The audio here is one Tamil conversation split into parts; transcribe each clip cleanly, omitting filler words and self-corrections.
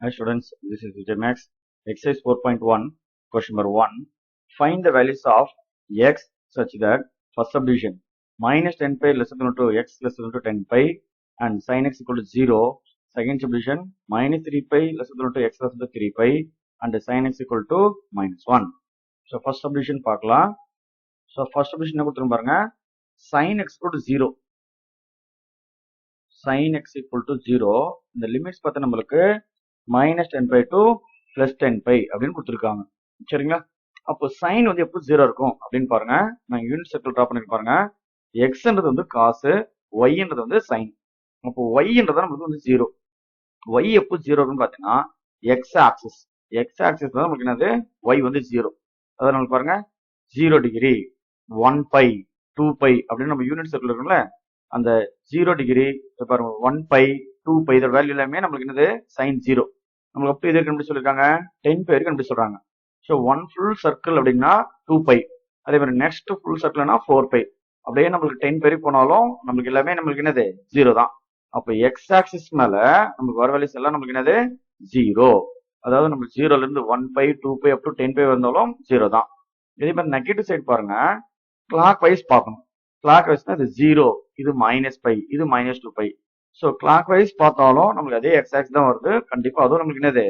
Hi students, this is Vijay Max. Exercise 4.1, question number 1. Find the values of x such that first subdivision minus 10 pi less than to x less than to 10 pi and sin x equal to 0. Second subdivision minus 3 pi less than to x less than to 3 pi and sin x equal to minus 1. So first subdivision பார்க்கலாம். So first subdivision என்ன கொடுத்துரும் பாருங்க, sin x equal to 0. sin x equal to 0. இந்த லிமிட்ஸ் பார்த்தா நம்மளுக்கு minus 10 pi to plus 10 pi அப்படின்னு கொடுத்துருக்காங்க. சரிங்களா? அப்போ சைன் வந்து எப்போ 0 இருக்கும் அப்படின்னு பாருங்க. நான் யூனிட் சர்க்கிள் ட்ரா பண்ணி பாருங்க. எக்ஸ்ன்றது வந்து காசு, ஒய்ன்றது வந்து சைன். அப்போ ஒய்ன்றது நமக்கு வந்து 0. ஒய் எப்போ 0 இருக்குன்னு பார்த்தீங்கன்னா எக்ஸ் ஆக்சிஸ். எக்ஸ் ஆக்சிஸ் தான் நமக்கு என்னது, ஒய் வந்து 0. அதான் நமக்கு பாருங்க 0 டிகிரி 1 பை 2 பை அப்படின்னு நம்ம யூனிட் சர்க்கிள் இருக்கும்ல, அந்த 0 டிகிரி பாருங்க 1 பை 2 பை இதோட வேல்யூ எல்லாமே நம்மளுக்கு என்னது சைன் 0. நமக்கு அப்படி இது கண்டுபிடிச்சு சொல்லிருக்காங்க 10 பை வரைக்கும் கண்டுபிடிச்சு சொல்றாங்க. ஸோ 1 ஃபுல் சர்க்கிள் அப்படின்னா 2 பை, அதே மாதிரி நெக்ஸ்ட் ஃபுல் சர்க்கிள்னா 4 பை. அப்படியே நம்மளுக்கு 10 பை வரைக்கும் போனாலும் நம்மளுக்கு எல்லாமே நம்மளுக்கு என்னது 0 தான். அப்போ எக்ஸ் ஆக்சிஸ் மேல நமக்கு வர வேல்யூஸ் எல்லாம் நமக்கு என்னது 0. அதாவது நம்மளுக்கு 0ல இருந்து 1 pi 2 pi up to 10 pi வந்தாலும் 0 தான். இதே மாதிரி நெகட்டிவ் சைடு பாருங்க, கிளாக் வைஸ் பார்க்கணும். கிளாக் வைஸ்னா இது 0, இது மைனஸ் பை, இது minus 2 pi. So clockwise பார்த்தாலும் நம்மளுக்கு அதே எக்ஸ் ஆக்ஸ் தான் வருது. கண்டிப்பா அதுவும் நம்மளுக்கு என்னது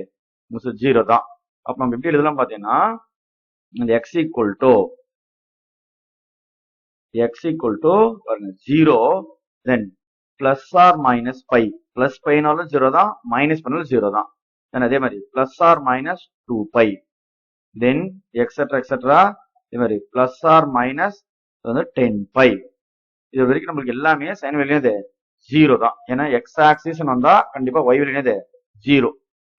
0 தான். அப்ப நம்ம எப்படி எழுதலாம் பாத்தீங்கன்னா, இந்த எக்ஸ் ஈக்குவல் டு பாருங்க 0 then plus or minus pi. Plus பைனாலும் 0 தான், மைனஸ் பண்ணாலும் 0 தான். தென் அதே மாதிரி plus or minus 2 pi then etcetera இதே மாதிரி பிளஸ் ஆர் மைனஸ் வந்து 10 பை. இது வரைக்கும் நம்மளுக்கு எல்லாமே சைன் வேல்யூ 0 தான். ஏன்னா எக்ஸ் ஆக்சிஸ் வந்தா கண்டிப்பா ஒய் வேல்யூ 0.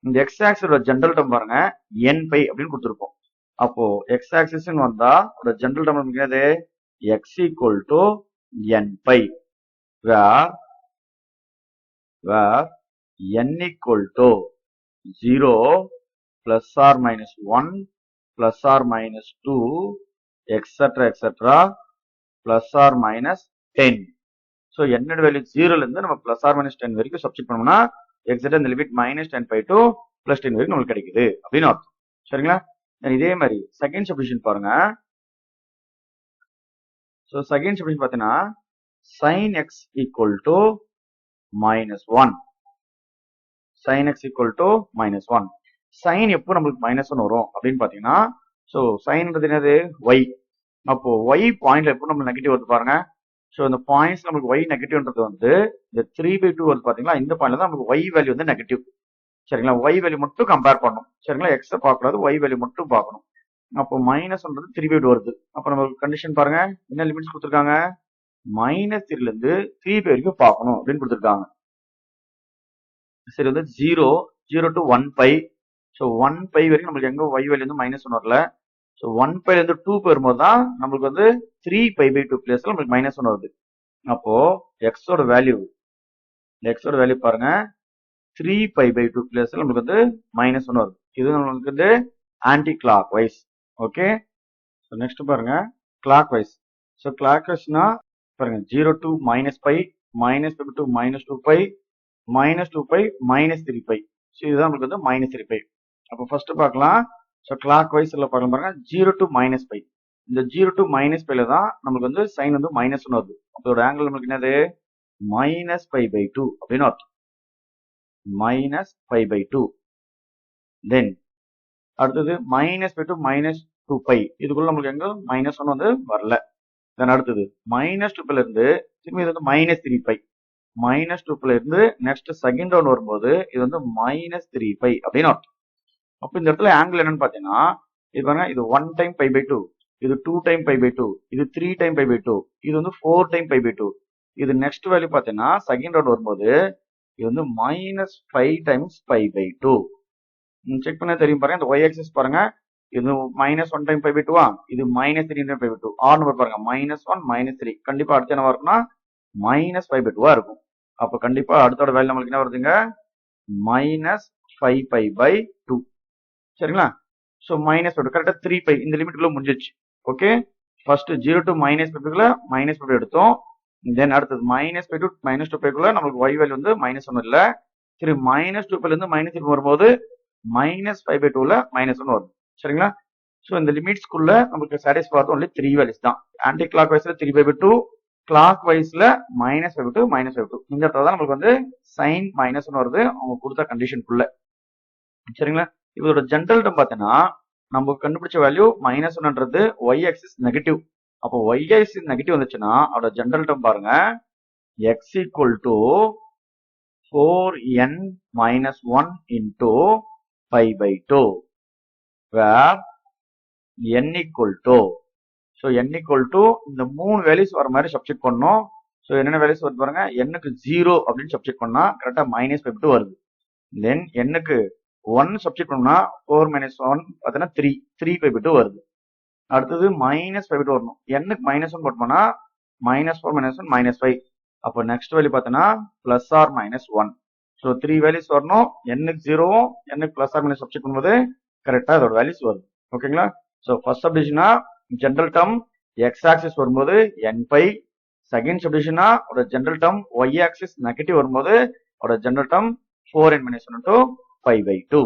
இந்த எக்ஸ் ஆக்சிஸோட ஜெனரல் டேர்ம் பாருங்க n பை அப்படின்னு கொடுத்துருப்போம். அப்போ எக்ஸ் ஆக்சிஸ் வந்தா ஒரு ஜெனரல் டேர்ம் என்னது, x equal to n pi where n equal to 0 plus or minus 1 plus or minus 2 etcetera plus or minus 10. So என்னோட வேல்யூ 0ல இருந்து நம்ம பிளஸ் ஆர் மைனஸ் 10 வரைக்கும் சப்ஸ்டிட் பண்ணோம்னா எக்ஸாக்டா இந்த limit minus 10 pi to plus 10 வரைக்கும் நம்மளுக்கு கிடைக்குது அப்படின்னு அர்த்தம். சரிங்களா? இதே மாதிரி செகண்ட் சப்டிஷன் பாருங்க. ஸோ செகண்ட் சப்டிஷன் பார்த்தீங்கன்னா sine x equal to minus 1. Sine x equal to minus 1. Sine எப்போ நம்மளுக்கு மைனஸ் 1 வரும் அப்படின்னு பார்த்தீங்கன்னா, ஸோ சைன்ன்றது என்னது ஒய். அப்போ ஒய் பாயிண்ட்ல எப்போ நம்ம நெகட்டிவ் வருது பாருங்க. ஸோ இந்த பாயிண்ட்ஸ் நமக்கு ஒய் நெகட்டிவ்ன்றது வந்து இந்த 3/2 வருது பாத்தீங்களா, இந்த பாயிண்ட்ல தான் நமக்கு ஒய் வேல்யூ வந்து நெகட்டிவ். சரிங்களா? ஒய் வேல்யூ மட்டும் கம்பேர் பண்ணணும். சரிங்களா? எக்ஸை பார்க்கக்கூடாது, ஒய் வேல்யூ மட்டும் பார்க்கணும். அப்போ மைனஸ் 3/2 வருது. அப்போ நமக்கு கண்டிஷன் பாருங்க, என்ன லிமிட்ஸ் கொடுத்துருக்காங்க, மைனஸ் 3ல இருந்து 3 வரைக்கும் பார்க்கணும் அப்படின்னு கொடுத்துருக்காங்க. சரி, வந்து 0 டு 1 பை. ஸோ 1 பை வரைக்கும் நம்மளுக்கு எங்க ஒய் வேல்யூ வந்து மைனஸ் 1 வரல. ஸோ 1 பைல இருந்து 2 பை வரும்போது தான் நம்மளுக்கு வந்து 3 பை பை 2 பிளேஸ்ல நம்மளுக்கு மைனஸ் 1 வருது. அப்போ எக்ஸோட வேல்யூ பாருங்க 3 பை பை 2 பிளேஸ்ல நம்மளுக்கு வந்து மைனஸ் 1 வருது. இது நம்மளுக்கு வந்து anticlockwise. Okay. So next பாருங்க கிளாக் வைஸ். ஸோ கிளாக் வைஸ்னா பாருங்க 0 to minus pi, minus pi to minus 2 pi, minus 2 pi, minus 3 pi. So இதுதான் நம்மளுக்கு வந்து மைனஸ் 3 பை. அப்போ ஃபர்ஸ்ட் பார்க்கலாம். ஸோ கிளாக் வைஸ் பார்க்கலாம் பாருங்க 0 டு மைனஸ் பை. இந்த 0 டு மைனஸ் பைல தான் நமக்கு வந்து சைன் வந்து மைனஸ் 1 வருது. அதோட ஆங்கிள் நமக்கு என்னது மைனஸ் பை பை 2 அப்படின்னு அர்த்தம். Minus by by 2. தென் அடுத்தது minus pi to minus 2 pi. இதுக்குள்ள நம்மளுக்கு எங்க மைனஸ் 1 வந்து வரல. தென் அடுத்தது மைனஸ் 2 பைல இருந்து திரும்பி இது வந்து மைனஸ் 3 பை. மைனஸ் 2 பைல இருந்து நெக்ஸ்ட் செகண்ட் ரவுண்ட் வரும்போது இது வந்து மைனஸ் 3 பை அப்படின்னு அர்த்தம். அப்ப இந்த இடத்துல ஆங்கிள் என்னன்னு பாத்தீங்கன்னா, இது பாருங்க, இது 1 டைம் பை பை 2, இது 2 டைம் பை பை 2, இது 3 டைம் பை பை 2, இது வந்து 4 டைம் பை பை 2. இது நெக்ஸ்ட் வேல்யூ பாத்தீங்கன்னா செகண்ட் ரவுண்ட் வரும்போது இது வந்து minus 5 times pi by 2. Check பண்ண தெரியும் பாருங்க. இந்த ஒய் ஆக்சிஸ் பாருங்க, இது மைனஸ் 1 டைம் பை பை 2, இது minus 3 time pi by 2. Or number பாருங்க மைனஸ் 1 மைனஸ் 3. கண்டிப்பா அடுத்து என்னவா இருக்கும்னா மைனஸ் 5 பை 2 இருக்கும். அப்ப கண்டிப்பா அடுத்தோட வேல்யூ நம்மளுக்கு என்ன வருதுங்க, மைனஸ் 5 பை பை 2. சரிங்களா? ஸோ மைனஸ் கரெக்டா 3 பை இந்த லிமிட்டுக்குள்ள முடிஞ்சிச்சு. ஓகே. ஃபர்ஸ்ட் 0 டு மைனஸ் பைக்குள்ள மைனஸ் பை எடுத்தோம். தென் அடுத்தது மைனஸ் பை டு மைனஸ் 2 பைக்குள்ள நமக்கு ஒய் வேல்யூ வந்து மைனஸ் 1 இல்ல. சரி மைனஸ் 2 இருந்து மைனஸ் 3 வரும்போது மைனஸ் 5/2ல -1 வரும். சரிங்களா? ஸோ இந்த லிமிட்ஸ்க்குள்ள நமக்கு சாட்டிஸ்ஃபை ஆகிறது ஒன்லி 3 வேல்யூஸ் தான். ஆன்டி கிளாக் வைஸ்ல 3/2, கிளாக் வைஸ்ல -5/2, -5/2. இந்த இடத்துல தான் நமக்கு வந்து சைன் -1 வருது அவங்க கொடுத்த கண்டிஷனுக்குள்ள. சரிங்களா? இதோட ஜென்ரல் டேர்ம் பார்த்தீங்கன்னா நம்ம கண்டுபிடிச்ச வேல்யூ -1ன்றது y ஆக்சிஸ் நெகட்டிவ். அப்போ y ஆக்சிஸ் நெகட்டிவ் வந்துச்சுன்னா அதோட ஜென்ரல் டேர்ம் பாருங்க x equal to 4n - 1 into π/2 where n equal to so n equal to இந்த 3 வேல்யூஸ் வர மாதிரி சப்ஸ்டிட் பண்ணணும். ஸோ என்னென்ன வேல்யூஸ் வருது பாருங்க, n-க்கு 0 அப்படின்னு சப்ஸ்டிட் பண்ணா கரெக்டா -5/2 வருது. தென் n-க்கு 1 சப்ஸ்டிட் பண்ணா 4 - 1 பார்த்தீங்கன்னா 3/2 வருது. அடுத்தது -5/2 வரணும். n-க்கு -1 போட்டோம்னா -4 - 1 -5. அப்போ நெக்ஸ்ட் வேல்யூ பார்த்தீங்கன்னா +or-1. ஸோ 3 வேல்யூஸ் வரணும். n-க்கு 0வும் n-க்கு +or- சப்ஸ்டிட் பண்ணும்போது கரெக்டா இதோட வேல்யூஸ் வருது. ஓகேங்களா? ஸோ ஃபர்ஸ்ட் சப்டிஷனா ஜென்ரல் டேர்ம் x ஆக்சிஸ் வரும்போது n π. செகண்ட் சப்டிஷனா ஒரு general term y axis negative வரும்போது ஒரு ஜென்ரல் டேர்ம் 4n - 1 into π/2.